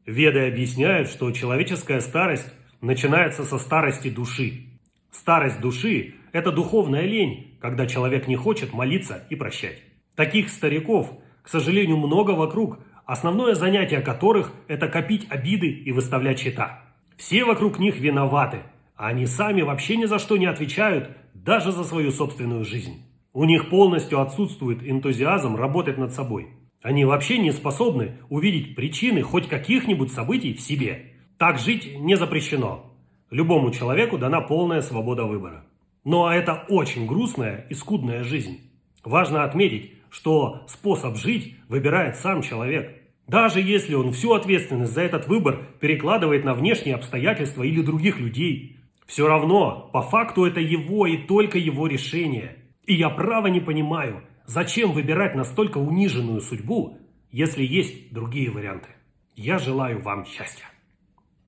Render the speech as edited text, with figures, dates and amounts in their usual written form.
Веды объясняют, что человеческая старость начинается со старости души. Старость души– это духовная лень, когда человек не хочет молиться и прощать. Таких стариков, к сожалению, много вокруг, основное занятие которых – это копить обиды и выставлять счета. Все вокруг них виноваты, а они сами вообще ни за что не отвечают, даже за свою собственную жизнь. У них полностью отсутствует энтузиазм работать над собой. Они вообще не способны увидеть причины хоть каких-нибудь событий в себе. Так жить не запрещено. Любому человеку дана полная свобода выбора. Но это очень грустная и скудная жизнь. Важно отметить, что способ жить выбирает сам человек. Даже если он всю ответственность за этот выбор перекладывает на внешние обстоятельства или других людей, все равно, по факту, это его и только его решение. И я право не понимаю, зачем выбирать настолько униженную судьбу, если есть другие варианты. Я желаю вам счастья.